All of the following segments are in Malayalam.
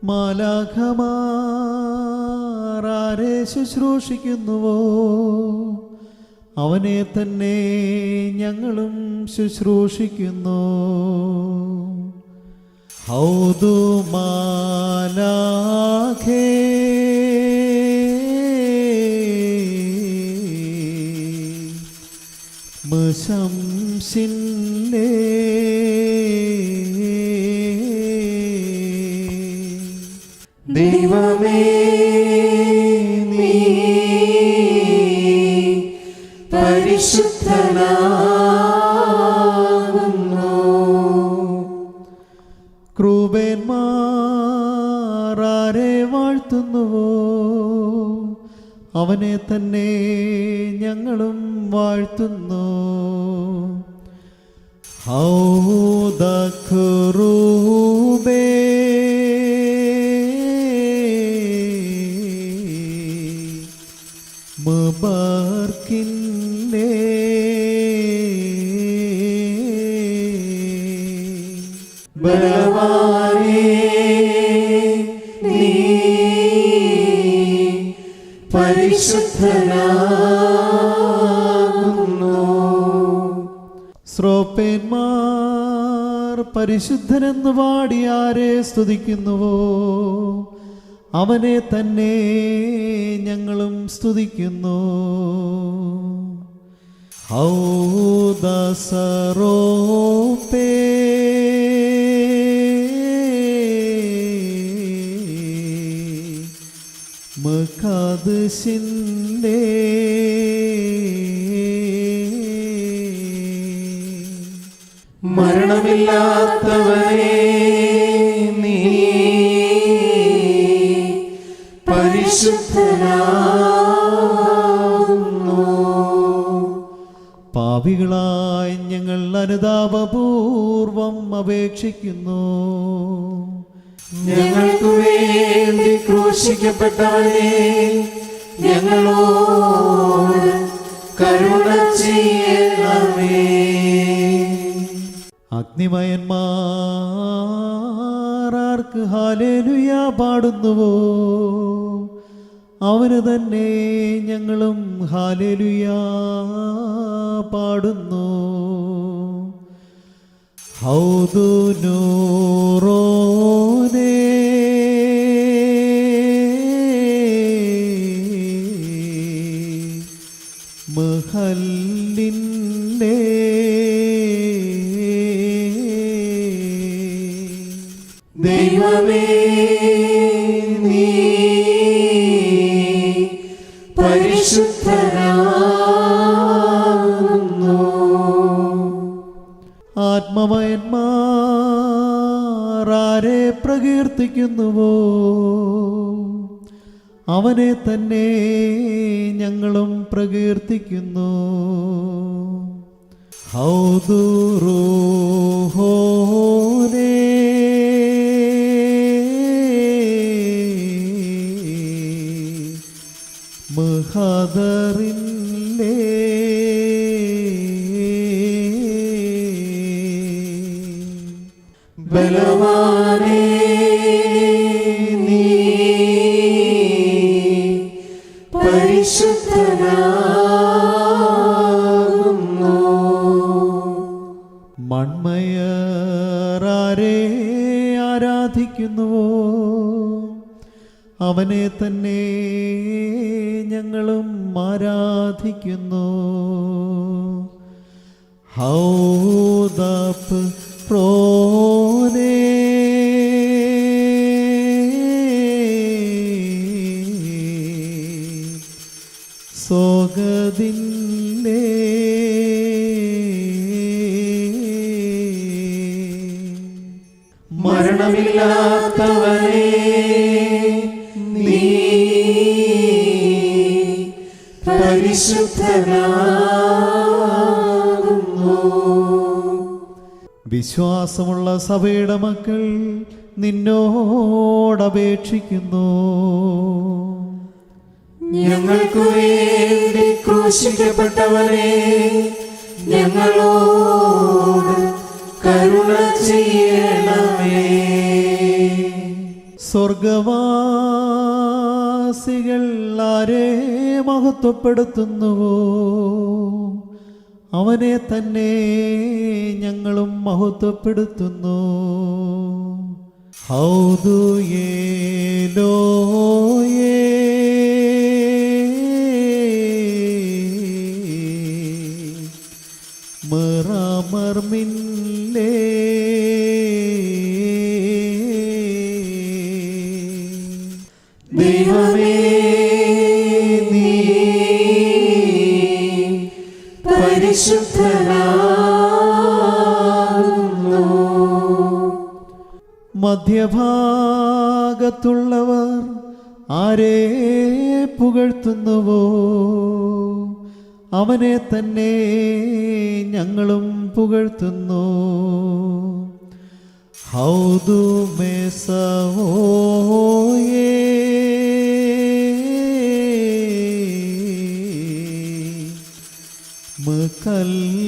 മാലാഖമാർ ആരെ ശുശ്രൂഷിക്കുന്നുവോ അവനെ തന്നെ ഞങ്ങളും ശുശ്രൂഷിക്കുന്നു. ഹൗദു മാലാഖേ ശംസിൻ്റെ ദൈവമേ നീ പരിശുദ്ധനാകുന്നു. ക്രൂബന്മാർ ആരെ വാഴ്ത്തുന്നുവോ അവനെ തന്നെ ഞങ്ങളും വാഴ്ത്തുന്നു. ഹൗദ ക്രൂബേ മുബാർക്കിൻ്റെ ബലവാനേ നീ പരിശുദ്ധനാകുന്നു. ശ്രോപ്പന്മാർ പരിശുദ്ധനെന്ന് പാടി ആരെ സ്തുതിക്കുന്നുവോ അവനെ തന്നെ ഞങ്ങളും സ്തുതിക്കുന്നു. ഹൗദസറോപേ മഖാദ്ശിൻ്റെ മരണമില്ലാത്തവനെ നീ പരിശുദ്ധനാകുന്നു. പാപികളായി ഞങ്ങൾ അനുതാപപൂർവം അപേക്ഷിക്കുന്നു. ഞങ്ങൾക്ക് വേണ്ടി ക്രൂശിക്കപ്പെട്ടവനെ ഞങ്ങളോട് കരുണ ചെയ്യണമേ. അഗ്നിമയന്മാർ ആർക്ക് ഹല്ലേലൂയ പാടുന്നുവോ അവന് തന്നെ ഞങ്ങളും ഹല്ലേലൂയ പാടുന്നു. ഹൗദു നൂറോനേ മഹല്ലിൻ്റെ ദൈവമേ നീ പരിശുദ്ധനാകുന്നു. ആത്മമയന്മാർ ആരെ പ്രകീർത്തിക്കുന്നുവോ അവനെ തന്നെ ഞങ്ങളും പ്രകീർത്തിക്കുന്നു. ഹൗദു റൂഹോനേ മഹദറിൻ്റെ ബലവാനേ നീ പരിശുദ്ധനാകുന്നു. മൺമയർ ആരെ ആരാധിക്കുന്നുവോ അവനെ തന്നെ ഞങ്ങളും ആരാധിക്കുന്നു. ഹൗദപ് പ്രോനേ സോഗദിൻ്റെ മരണമില്ലാത്തവനെ നീ പരിശുദ്ധനാകുന്നു. വിശ്വാസമുള്ള സഭയുടെ മക്കൾ നിന്നോടപേക്ഷിക്കുന്നു. ഞങ്ങൾക്ക് വേണ്ടി ക്രൂശിക്കപ്പെട്ടവനെ ഞങ്ങളോട് കരുണ ചെയ്യണമേ. സ്വർഗവാസികൾ ആരെ മഹത്വപ്പെടുത്തുന്നുവോ അവനെ തന്നെ ഞങ്ങളും മഹത്വപ്പെടുത്തുന്നു. ഹൗദുയേലോയേ മർമില്ലേ ദൈവമേ നീ പരിശുദ്ധനാകുന്നു. മധ്യഭാഗത്തുള്ളവർ ആരെ പുകഴ്ത്തുന്നുവോ അവനെ തന്നെ ഞങ്ങളും പുകഴ്ത്തുന്നു. ഹൗദുമേസവോയേ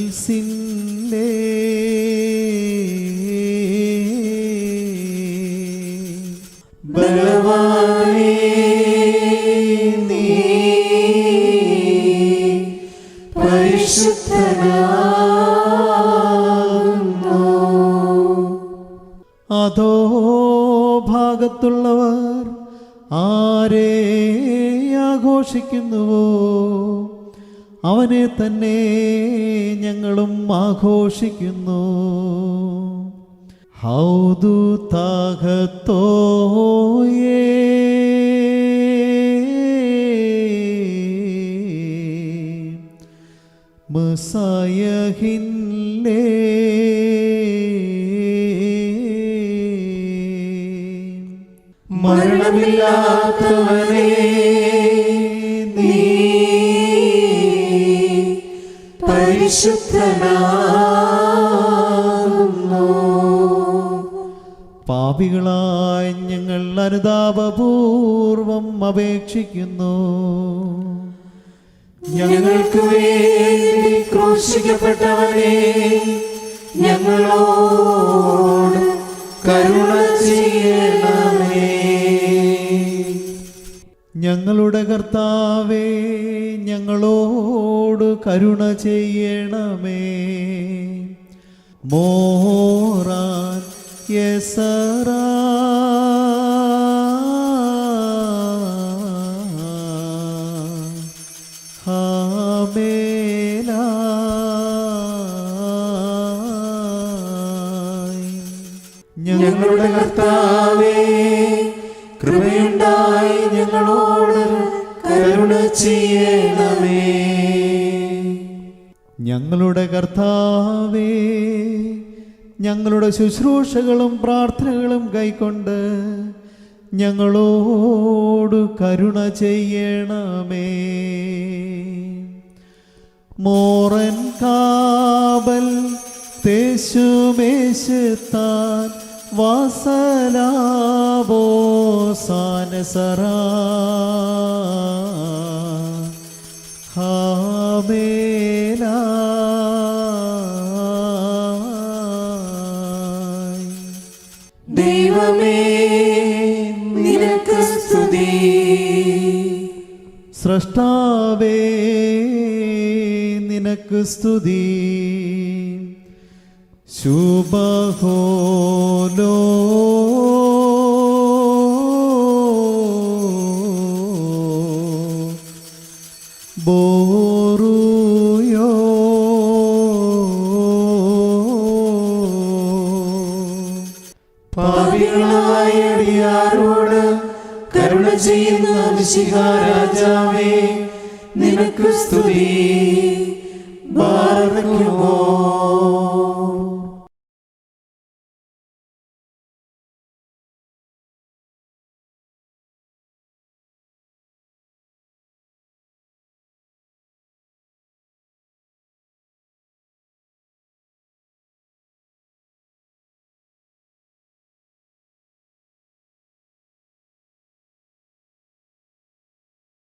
മകൽസിൻലേ ബലവാനേ നീ പരിശുദ്ധനാകുന്നു. അധോ ഭാഗത്തുള്ളവർ ആരെ ആഘോഷിക്കുന്നുവോ അവനെ തന്നെ ഞങ്ങളും ആഘോഷിക്കുന്നു. ഹൗദു താഹത്തോയേ മസായഹില്ലേ മരണമില്ലാത്തവനേ നീ പരിശുദ്ധനാകുന്നു. പാപികളായ ഞങ്ങൾ അനുതാപപൂർവം അപേക്ഷിക്കുന്നു. ഞങ്ങൾക്ക് വേണ്ടി ക്രൂശിക്കപ്പെട്ടവനേ ഞങ്ങളോട് കരുണ ചെയ്യണമേ. ഞങ്ങളുടെ കർത്താവേ ഞങ്ങളോട് കരുണ ചെയ്യണമേ. മോറാൻ യെസറാ ഞങ്ങളുടെ കർത്താവേ കൃപയുണ്ടായി ഞങ്ങളോട് കരുണ ചെയ്യണമേ. ഞങ്ങളുടെ കർത്താവേ ഞങ്ങളുടെ ശുശ്രൂഷകളും പ്രാർത്ഥനകളും കൈക്കൊണ്ട് ഞങ്ങളോട് കരുണ ചെയ്യണമേ. മോറൻ കാബൽ തേശുമേശത്താൻ വാസലാബോ സാനസറാ ഹാമേലാ ദൈവമേ നിനക്ക് സ്തുതി. സ്രഷ്ടാവേ നിനക്ക് സ്തുതി. ശുഭഹോലോ ബോറുയോ പാപികളായ അടിയാരോട് കരുണ ചെയ്യുന്ന മിശിഹാ രാജാവേ നിനക്ക് സ്തുതി. ബാറക്കുമോ